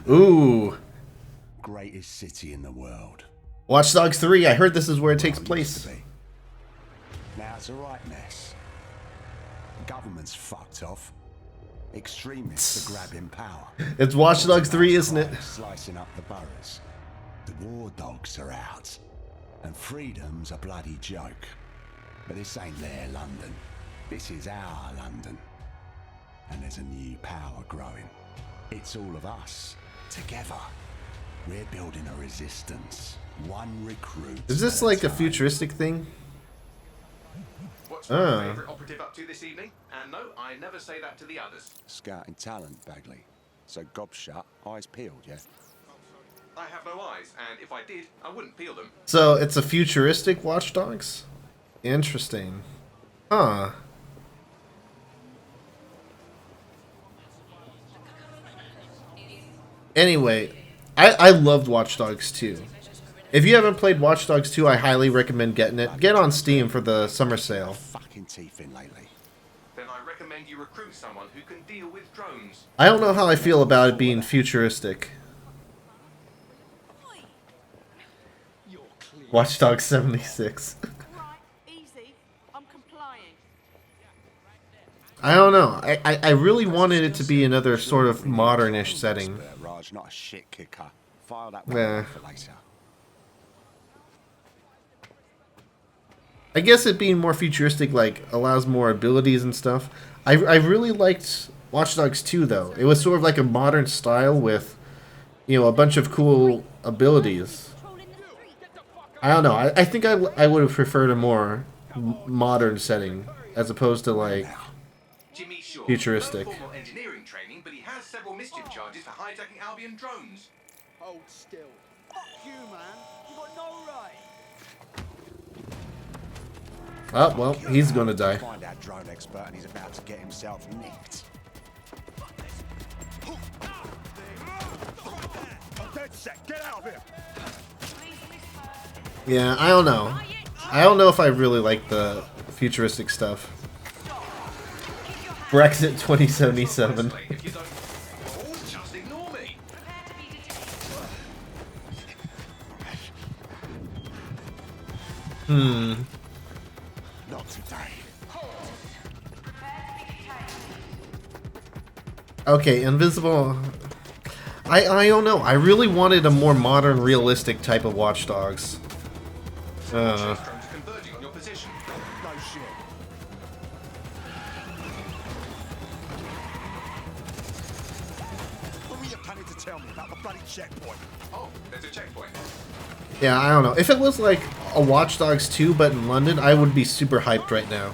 Ooh. Greatest city in the world. Watch Dogs 3. I heard this is where it takes place. Now it's a right mess. Government's fucked off. Extremists are grabbing power. It's Watch Dogs 3, isn't it? Slicing up the boroughs. The war dogs are out. And freedom's a bloody joke. But this ain't their London. This is our London. And there's a new power growing. It's all of us. Together. We're building a resistance. One recruit. Is this like a futuristic thing? What's my favourite operative up to this evening? And no, I never say that to the others. Scouting talent, Bagley. So gob shut, eyes peeled, yeah? I have no eyes, and if I did, I wouldn't peel them. So it's a futuristic Watch Dogs? Interesting. Huh. Anyway, I loved Watch Dogs 2. If you haven't played Watch Dogs 2, I highly recommend getting it. Get on Steam for the summer sale. Fucking teeth in lately. Then I recommend you recruit someone who can deal with drones. I don't know how I feel about it being futuristic. Watch Dogs 76. I don't know. I really wanted it to be another sort of modernish setting. Raj, not a shit kicker. File that Yeah. for later. I guess it being more futuristic like allows more abilities and stuff. I really liked Watch Dogs 2 though. It was sort of like a modern style with, you know, a bunch of cool abilities. I don't know. I think I would have preferred a more modern setting as opposed to like Jimmy Shaw. futuristic. No formal engineering training, but he has several mischief charges for hijacking Albion drones. Hold still. Fuck you, man. You got no right. Oh, well, he's gonna die. Find our drone expert and he's about to get himself nicked. I'm dead set. Get out of here. Yeah, I don't know. I don't know if I really like the futuristic stuff. Brexit 2077. If you don't, just ignore me. Not today. Okay, Invisible. I don't know. I really wanted a more modern, realistic type of Watch Dogs. Drones are converging on your position. No shit. What were you planning to tell me about the bloody checkpoint? Oh, there's a checkpoint. Yeah, I don't know. If it was like a Watch Dogs 2 but in London, I would be super hyped right now.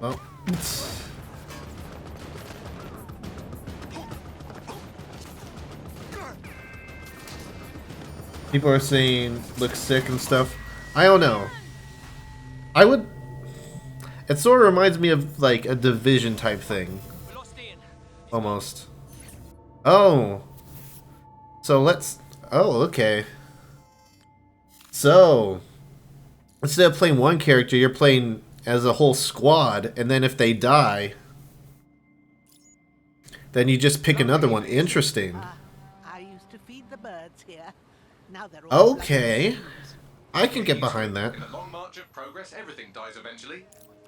Well, people are saying looks sick and stuff. I don't know. I would. It sort of reminds me of like a Division type thing. Almost. Oh. So let's. Oh, okay. So instead of playing one character, you're playing as a whole squad, and then if they die, then you just pick another one. Interesting. I used to feed the birds here. Now they're all Okay. I can get behind that. In the long march of progress, everything dies eventually.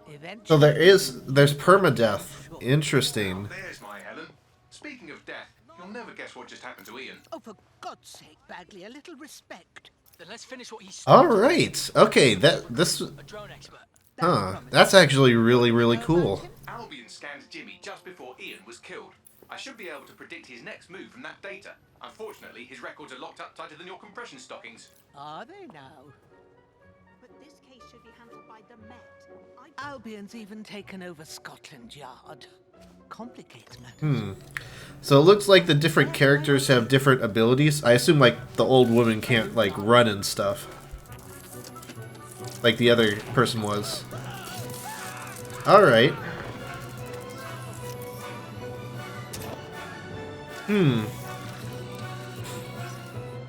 eventually. So there's permadeath. Interesting. There's my Helen. Speaking of death, you'll never guess what just happened to Ian. Oh, for God's sake, Bagley, a little respect. Then let's finish what he's All right. Okay. This. a drone expert. Huh. That's actually really cool. Albion scanned Jimmy just before Ian was killed. I should be able to predict his next move from that data. Unfortunately, his records are locked up tighter than your compression stockings. Are they now? But this case should be handled by the Met. Albion's even taken over Scotland Yard. Complicates matters. So it looks like the different characters have different abilities. I assume like the old woman can't like run and stuff, like the other person was. All right.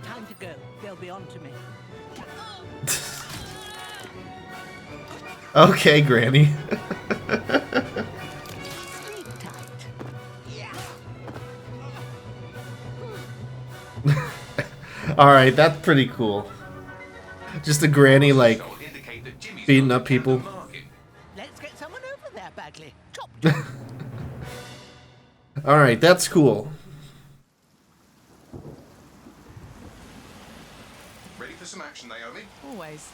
Time to go. They'll be on to me. Okay, Granny. Sleep tight. Yeah. Alright, that's pretty cool. Just a granny, like, Results indicate that Jimmy's beating got up the people. market. Let's get someone over there, Bagley. Chop, chop. Alright, that's cool. Ready for some action, Naomi? Always.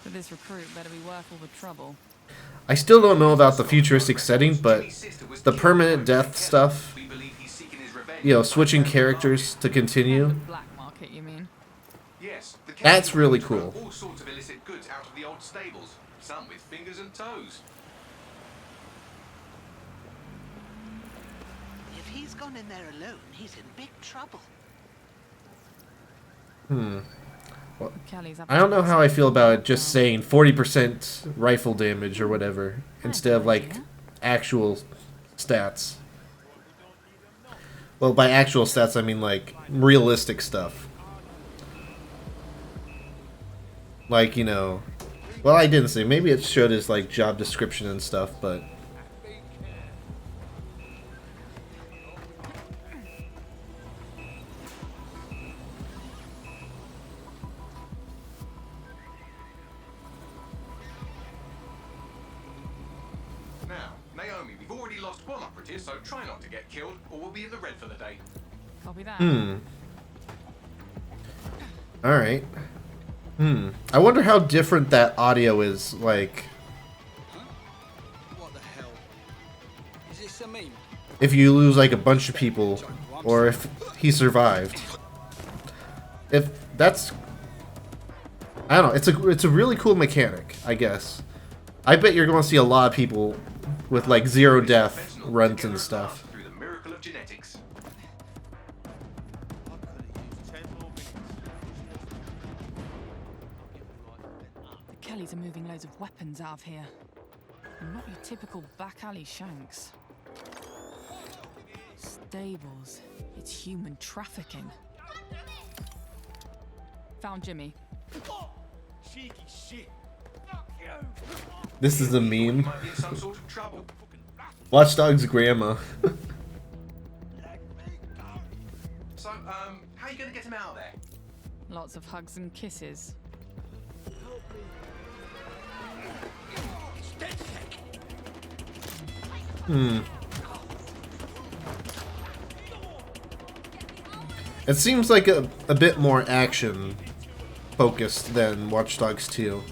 But this recruit better be worth all the trouble. I still don't know about the futuristic setting, but the permanent death stuff, We believe he's seeking his revenge. you know, switching characters to The continue, black market, you mean? Yes, the That's Kennedy really drove cool. all sorts of illicit goods out of the old stables, some with fingers and toes. If he's gone in there alone, he's in big trouble. Kelly's I don't know how I feel about just saying 40% rifle damage or whatever, instead of, like, actual stats. Well, by actual stats, I mean, like, realistic stuff. Like, you know... Well, I didn't say. Maybe it showed his, like, job description and stuff, but... Now, Naomi, we've already lost one operative, so try not to get killed, or we'll be in the red for the day. Copy that. Alright. I wonder how different that audio is, like... What the hell? Is this a meme? if you lose, like, a bunch of people, or if he survived. If that's... I don't know, it's a really cool mechanic, I guess. I bet you're going to see a lot of people with, like, zero death runs and stuff. Through the miracle of genetics. The Kellys are moving loads of weapons out of here. And not your typical back alley shanks. Stables. It's human trafficking. Found Jimmy. Cheeky shit. This is a meme. Might be in some sort of trouble. Watch Dogs' grandma. So, how are you going to get him out of there? Lots of hugs and kisses. It seems like a bit more action focused than Watch Dogs 2.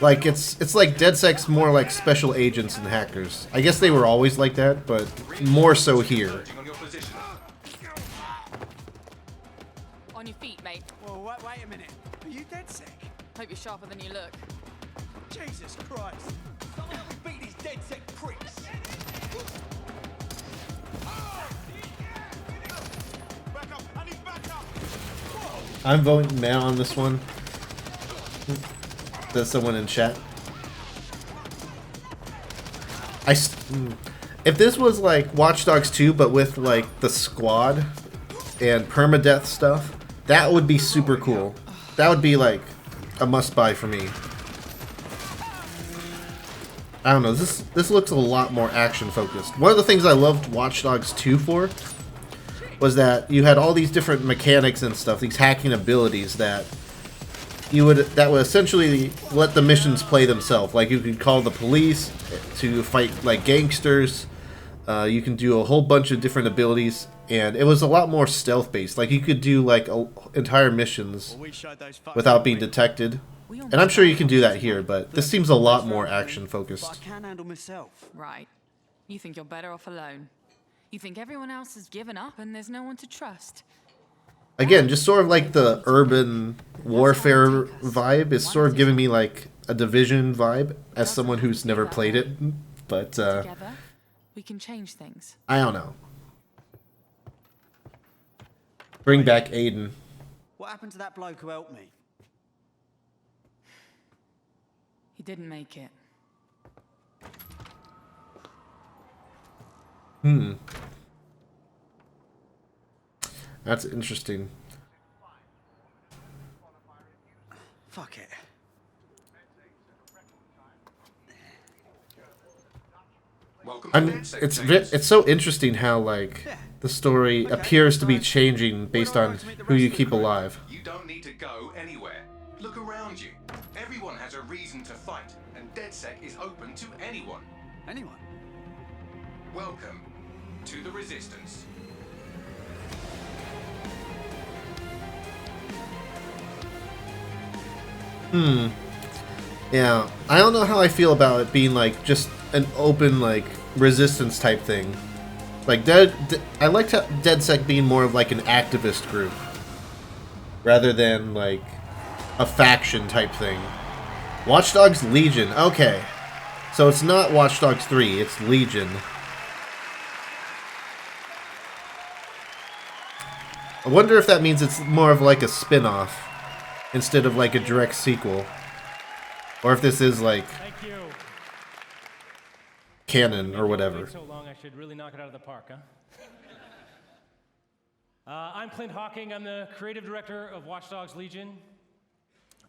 Like it's like DedSec's more like special agents and hackers. I guess they were always like that, but more so here. Searching on your position. On your feet, mate. Well, wait a minute. Are you dead sick? Hope you're sharper than you look. Jesus Christ. Someone help me beat these dead sick pricks. Back up. I need back up. I'm voting now on this one. There's someone in chat. If this was like Watch Dogs 2, but with like the squad and permadeath stuff, that would be super cool. That would be like a must-buy for me. I don't know. This looks a lot more action-focused. One of the things I loved Watch Dogs 2 for was that you had all these different mechanics and stuff, these hacking abilities that would essentially let the missions play themselves. Like you could call the police to fight like gangsters. You can do a whole bunch of different abilities, and it was a lot more stealth based. Like you could do like entire missions without being detected. And I'm sure you can do that here, but this seems a lot more action But I focused. can handle myself. Right. You think you're better off alone. You think everyone else has given up and there's no one to trust. Again, just sort of like the urban warfare vibe is sort of giving me like a Division vibe as someone who's never played it. But Together, we can change things. I don't know. Bring back Aiden. What happened to that bloke who helped me? He didn't make it. That's interesting. Fuck it. Welcome to DedSec, James. It's so interesting how like the story appears to be changing based on who you keep alive. You don't need to go anywhere. Look around you. Everyone has a reason to fight, and DedSec is open to anyone. Anyone? Welcome to the Resistance. Yeah, I don't know how I feel about it being like just an open like resistance type thing. Like I liked how DedSec being more of like an activist group rather than like a faction type thing. Watch Dogs Legion. Okay, so it's not Watch Dogs 3. It's Legion. I wonder if that means it's more of like a spin-off instead of like a direct sequel. Or if this is like canon or whatever. So long, I should really knock it out of the park, huh? I'm Clint Hawking. I'm the creative director of Watch Dogs Legion.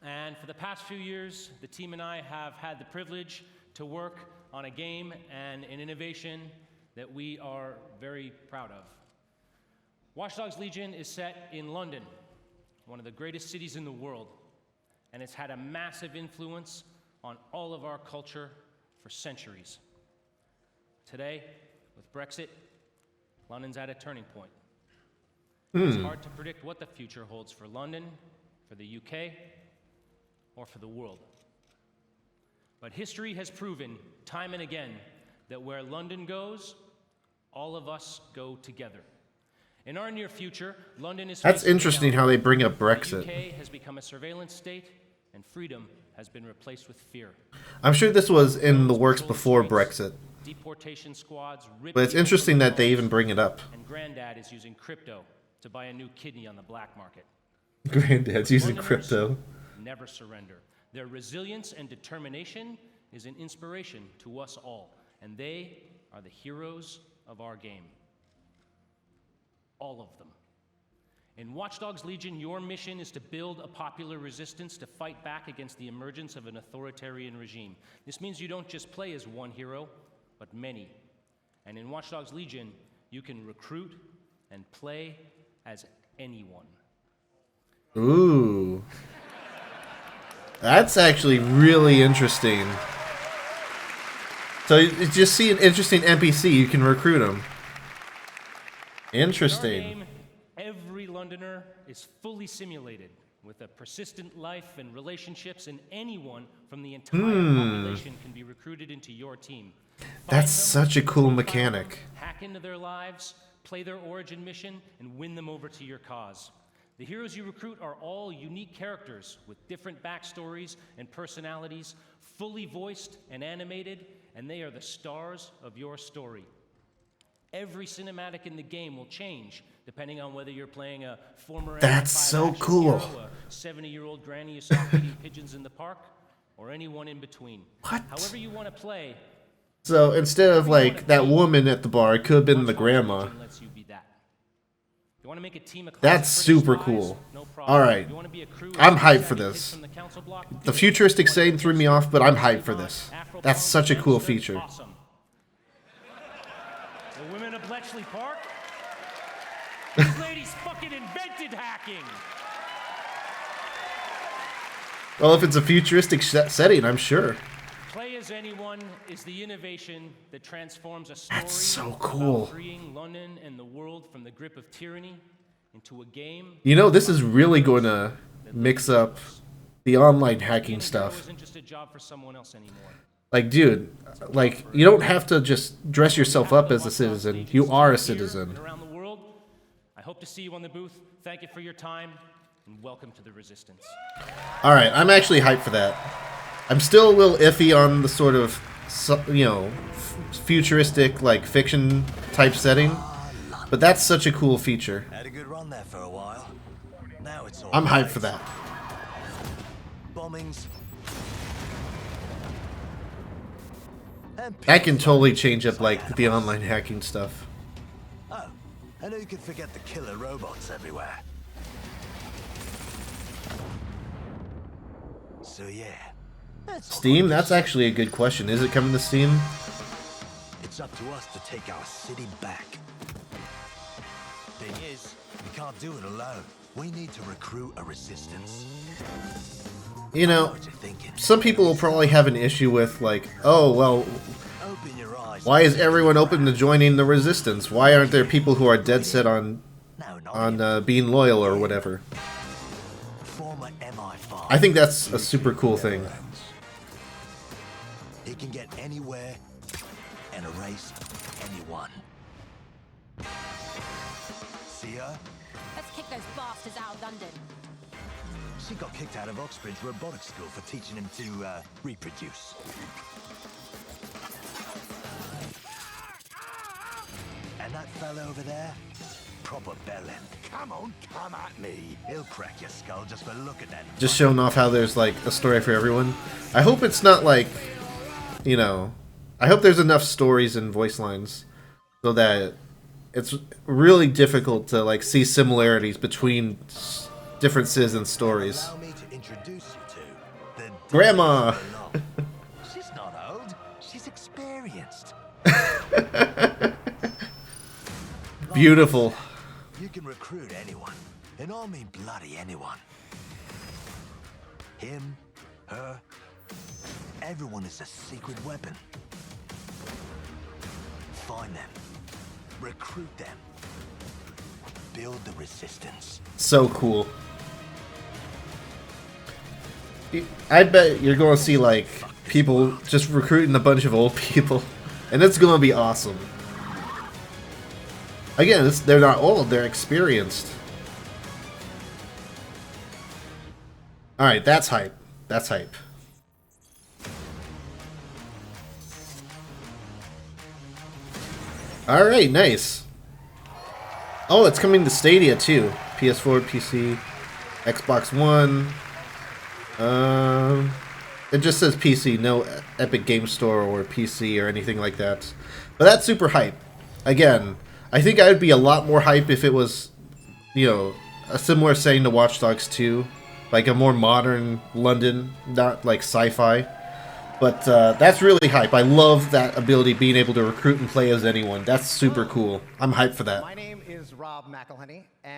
And for the past few years, the team and I have had the privilege to work on a game and an innovation that we are very proud of. Watch Dogs Legion is set in London, one of the greatest cities in the world. And it's had a massive influence on all of our culture for centuries. Today, with Brexit, London's at a turning point. It's hard to predict what the future holds for London, for the UK, or for the world. But history has proven time and again that where London goes, all of us go together. In our near future, London is... That's interesting how they bring up Brexit. The UK has become a surveillance state, and freedom has been replaced with fear. I'm sure this was in the works before Brexit. Deportation squads, But it's interesting that they even bring it up. And Granddad is using crypto to buy a new kidney on the black market. Granddad's using Londoners crypto. never surrender. Their resilience and determination is an inspiration to us all, and they are the heroes of our game. All of them. In Watch Dogs Legion, your mission is to build a popular resistance to fight back against the emergence of an authoritarian regime. This means you don't just play as one hero, but many. And in Watch Dogs Legion, you can recruit and play as anyone. Ooh. That's actually really interesting. So you just see an interesting NPC, you can recruit him. Interesting. In our game, every Londoner is fully simulated with a persistent life and relationships, and anyone from the entire population can be recruited into your team. That's such a cool mechanic. Hack into their lives, play their origin mission, and win them over to your cause. The heroes you recruit are all unique characters with different backstories and personalities, fully voiced and animated, and they are the stars of your story. Every cinematic in the game will change depending on whether you're playing a former That's so cool. Hero, a 70-year-old granny who saw feeding pigeons in the park, or anyone in between. What? However you want to play. So instead of like that woman at the bar, it could have been the grandma. Lets you be that. You want to make a team of That's super cool. Alright. I'm hyped for this. The futuristic setting threw me off, but I'm hyped for this. That's such a cool feature. Awesome. The women of Bletchley Park? These ladies fucking invented hacking! Well, if it's a futuristic setting, I'm sure. Play as anyone is the innovation that transforms a story That's so cool. about freeing London and the world from the grip of tyranny into a game. You know, this is really going to mix up the online hacking stuff. Isn't just a job for someone else anymore. Like, dude, like, you don't have to just dress yourself up as a citizen. You are a citizen. Around the world, I hope to see you on the booth. Thank you for your time, and welcome to the Resistance. Alright, I'm actually hyped for that. I'm still a little iffy on the sort of, you know, futuristic, like, fiction type setting. But that's such a cool feature. Had a good run there for a while. Now it's all I'm hyped for that. bombings. That can totally change up, like, the online hacking stuff. Oh, and who could forget the killer robots everywhere? So yeah. Steam? That's actually a good question. Is it coming to Steam? It's up to us to take our city back. Thing is, we can't do it alone. We need to recruit a resistance. You know, some people will probably have an issue with, like, oh, well, why is everyone open to joining the resistance? Why aren't there people who are dead set on being loyal or whatever? I think that's a super cool thing. He can get anywhere and erase anyone. See her? Let's kick those bastards out of London. She got kicked out of Oxbridge Robotics School for teaching him to reproduce. And that fella over there? Proper bellend. Come on, come at me. He'll crack your skull just for looking at him. Just showing off how there's, like, a story for everyone. I hope it's not, like, you know... I hope there's enough stories and voice lines so that it's really difficult to, like, see similarities between different citizen stories. Allow me to introduce you to the Grandma! She's not old. She's experienced. Beautiful. You can recruit anyone, and I mean bloody anyone. Him, her, everyone is a secret weapon. Find them, recruit them, build the resistance. So cool. I bet you're going to see, like, people just recruiting a bunch of old people, and it's going to be awesome. Again, they're not old, they're experienced. Alright, that's hype. That's hype. Alright, nice. Oh, it's coming to Stadia too. PS4, PC, Xbox One. It just says PC, no Epic Game Store or PC or anything like that. But that's super hype. Again, I think I would be a lot more hype if it was, you know, a similar setting to Watch Dogs 2. Like a more modern London, not like sci-fi. But that's really hype. I love that ability, being able to recruit and play as anyone. That's super cool. I'm hyped for that. My name is Rob McElhenney, and